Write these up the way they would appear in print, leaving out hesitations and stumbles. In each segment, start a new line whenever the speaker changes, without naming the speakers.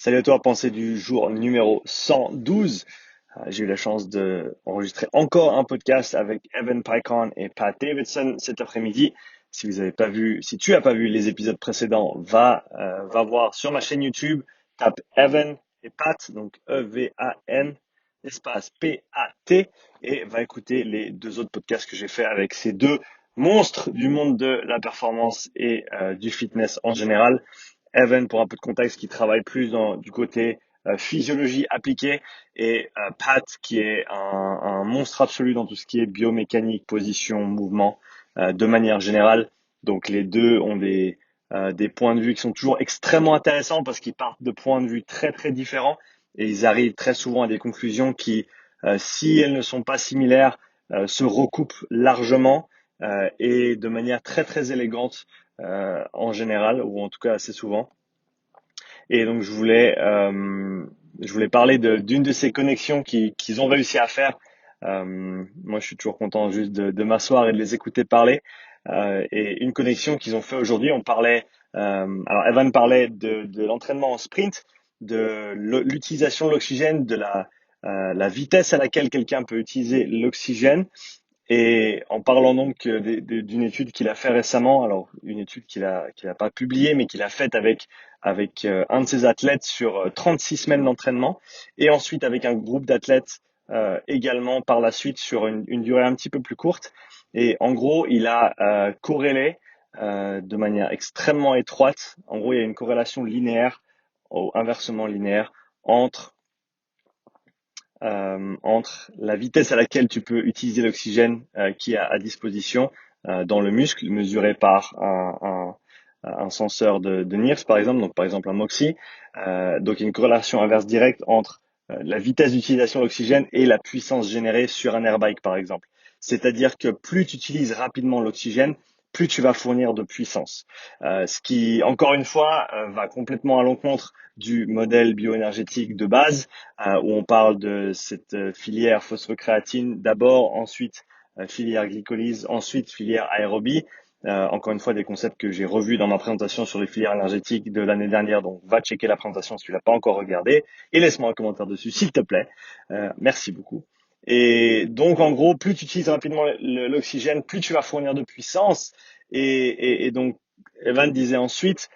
Salut à toi, pensée du jour numéro 112. J'ai eu la chance d'enregistrer encore un podcast avec Evan Pycon et Pat Davidson cet après-midi. Si tu as pas vu les épisodes précédents, va voir sur ma chaîne YouTube, tape Evan et Pat, donc E-V-A-N, espace P-A-T, et va écouter les deux autres podcasts que j'ai fait avec ces deux monstres du monde de la performance et du fitness en général. Evan, pour un peu de contexte, qui travaille plus du côté physiologie appliquée, et Pat, qui est un monstre absolu dans tout ce qui est biomécanique, position, mouvement, de manière générale. Donc les deux ont des points de vue qui sont toujours extrêmement intéressants parce qu'ils partent de points de vue très très différents et ils arrivent très souvent à des conclusions qui, si elles ne sont pas similaires, se recoupent largement et de manière très très élégante en général, ou en tout cas assez souvent. Et donc je voulais parler d'une de ces connexions qu'ils ont réussi à faire. Moi, je suis toujours content juste de m'asseoir et de les écouter parler. Et une connexion qu'ils ont fait aujourd'hui, alors Evan parlait de l'entraînement en sprint, de l'utilisation de l'oxygène, de la vitesse à laquelle quelqu'un peut utiliser l'oxygène. Et en parlant donc d'une étude qu'il a fait récemment, alors une étude qu'il a pas publiée, mais qu'il a faite avec un de ses athlètes sur 36 semaines d'entraînement, et ensuite avec un groupe d'athlètes également par la suite sur une durée un petit peu plus courte. Et en gros, il a corrélé de manière extrêmement étroite. En gros, il y a une corrélation linéaire, ou inversement linéaire, entre la vitesse à laquelle tu peux utiliser l'oxygène qui est à disposition dans le muscle, mesuré par un senseur de NIRS, par exemple, donc par exemple un MOXIE. Donc il y a une corrélation inverse directe entre la vitesse d'utilisation de l'oxygène et la puissance générée sur un airbike, par exemple. C'est-à-dire que plus tu utilises rapidement l'oxygène, plus tu vas fournir de puissance. Ce qui, encore une fois, va complètement à l'encontre du modèle bioénergétique de base, où on parle de cette filière phosphocréatine d'abord, ensuite filière glycolyse, ensuite filière aérobie. Encore une fois, des concepts que j'ai revus dans ma présentation sur les filières énergétiques de l'année dernière, donc va checker la présentation si tu l'as pas encore regardée, et laisse-moi un commentaire dessus s'il te plaît. Merci beaucoup. Et donc en gros, plus tu utilises rapidement l'oxygène, plus tu vas fournir de puissance. Et donc Evan disait ensuite,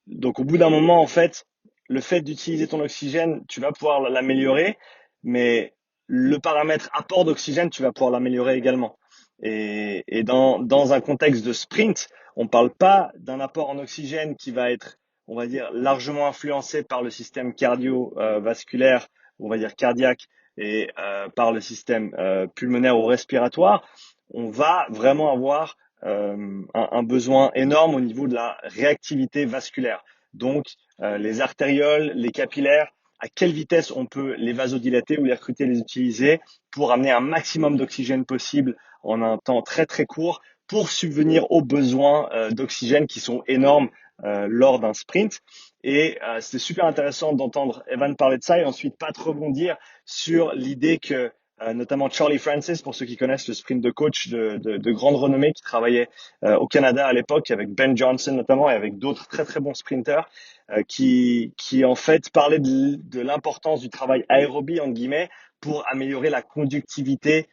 donc au bout d'un moment, en fait, le fait d'utiliser ton oxygène, tu vas pouvoir l'améliorer, mais le paramètre apport d'oxygène, tu vas pouvoir l'améliorer également. Et dans un contexte de sprint, on ne parle pas d'un apport en oxygène qui va être, on va dire, largement influencé par le système cardiovasculaire, on va dire cardiaque, et par le système pulmonaire ou respiratoire. On va vraiment avoir un besoin énorme au niveau de la réactivité vasculaire. Donc, les artérioles, les capillaires, à quelle vitesse on peut les vasodilater ou les recruter, les utiliser pour amener un maximum d'oxygène possible en un temps très très court pour subvenir aux besoins d'oxygène qui sont énormes lors d'un sprint. Et c'était super intéressant d'entendre Evan parler de ça et ensuite pas trop rebondir sur l'idée que notamment Charlie Francis, pour ceux qui connaissent le sprint de coach de grande renommée qui travaillait au Canada à l'époque avec Ben Johnson notamment et avec d'autres très très bons sprinters qui en fait parlaient de l'importance du travail aérobie en guillemets pour améliorer la conductivité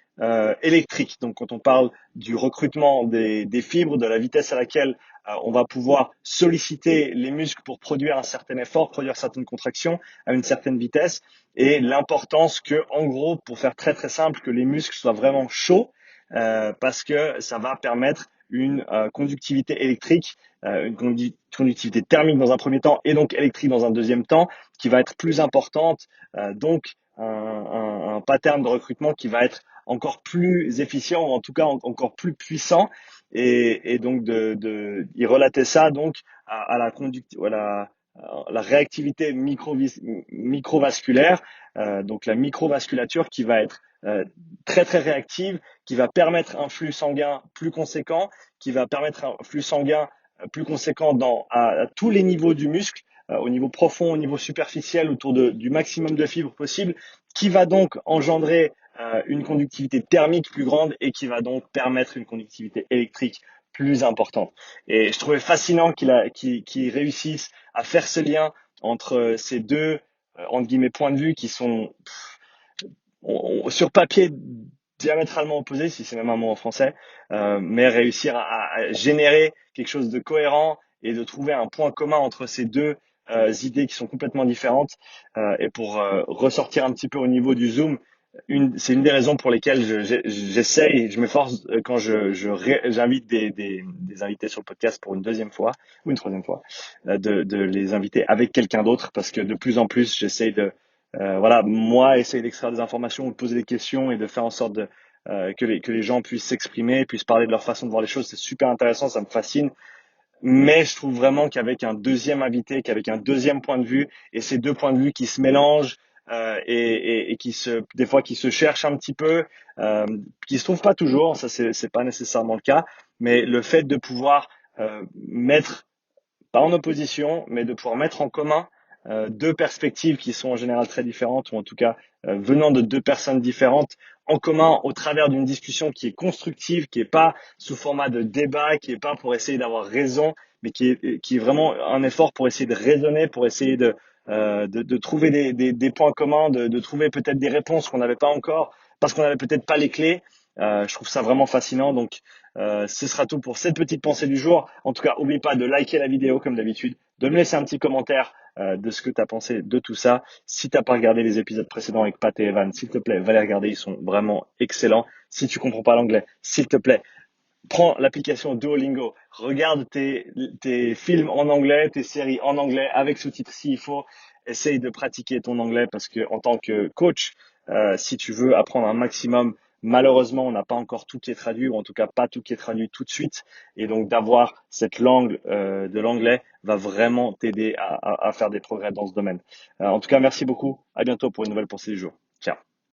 électrique. Donc quand on parle du recrutement des fibres, de la vitesse à laquelle on va pouvoir solliciter les muscles pour produire un certain effort, produire certaines contractions à une certaine vitesse, et l'importance que, en gros, pour faire très très simple, que les muscles soient vraiment chauds, parce que ça va permettre une conductivité électrique, une conductivité thermique dans un premier temps et donc électrique dans un deuxième temps, qui va être plus importante, donc un pattern de recrutement qui va être encore plus efficient, ou en tout cas encore plus puissant, et donc il relatait ça donc à la réactivité microvasculaire, donc la microvasculature qui va être très très réactive, qui va permettre un flux sanguin plus conséquent, qui va permettre un flux sanguin plus conséquent à tous les niveaux du muscle, au niveau profond, au niveau superficiel, autour du maximum de fibres possible, qui va donc engendrer une conductivité thermique plus grande et qui va donc permettre une conductivité électrique plus importante. Et je trouvais fascinant qu'ils réussissent à faire ce lien entre ces deux, entre guillemets, points de vue qui sont sur papier diamétralement opposés, si c'est même un mot en français, mais réussir à générer quelque chose de cohérent et de trouver un point commun entre ces deux idées qui sont complètement différentes. Et pour ressortir un petit peu au niveau du Zoom, c'est une des raisons pour lesquelles j'essaye, je m'efforce quand j'invite des invités sur le podcast pour une deuxième fois ou une troisième fois, de les inviter avec quelqu'un d'autre parce que de plus en plus, j'essaye de voilà, moi, essayer d'extraire des informations ou de poser des questions et de faire en sorte que les gens puissent s'exprimer, puissent parler de leur façon de voir les choses. C'est super intéressant, ça me fascine. Mais je trouve vraiment qu'avec un deuxième invité, qu'avec un deuxième point de vue, et ces deux points de vue qui se mélangent et des fois qui se cherchent un petit peu, qui se trouvent pas toujours, ça c'est pas nécessairement le cas, mais le fait de pouvoir mettre pas en opposition, mais de pouvoir mettre en commun deux perspectives qui sont en général très différentes, ou en tout cas venant de deux personnes différentes, en commun au travers d'une discussion qui est constructive, qui est pas sous format de débat, qui est pas pour essayer d'avoir raison, mais qui est vraiment un effort pour essayer de raisonner, pour essayer de trouver des points communs, de trouver peut-être des réponses qu'on n'avait pas encore, parce qu'on n'avait peut-être pas les clés. Je trouve ça vraiment fascinant. Donc, ce sera tout pour cette petite pensée du jour. En tout cas, n'oublie pas de liker la vidéo comme d'habitude, de me laisser un petit commentaire de ce que tu as pensé de tout ça. Si t'as pas regardé les épisodes précédents avec Pat et Evan, s'il te plaît, va les regarder, ils sont vraiment excellents. Si tu comprends pas l'anglais, s'il te plaît, prends l'application Duolingo, regarde tes films en anglais, tes séries en anglais avec sous-titres s'il faut. Essaye de pratiquer ton anglais parce que en tant que coach, si tu veux apprendre un maximum, malheureusement, on n'a pas encore tout qui est traduit ou en tout cas pas tout qui est traduit tout de suite. Et donc d'avoir cette langue de l'anglais va vraiment t'aider à faire des progrès dans ce domaine. En tout cas, merci beaucoup. À bientôt pour une nouvelle pensée du jour. Ciao.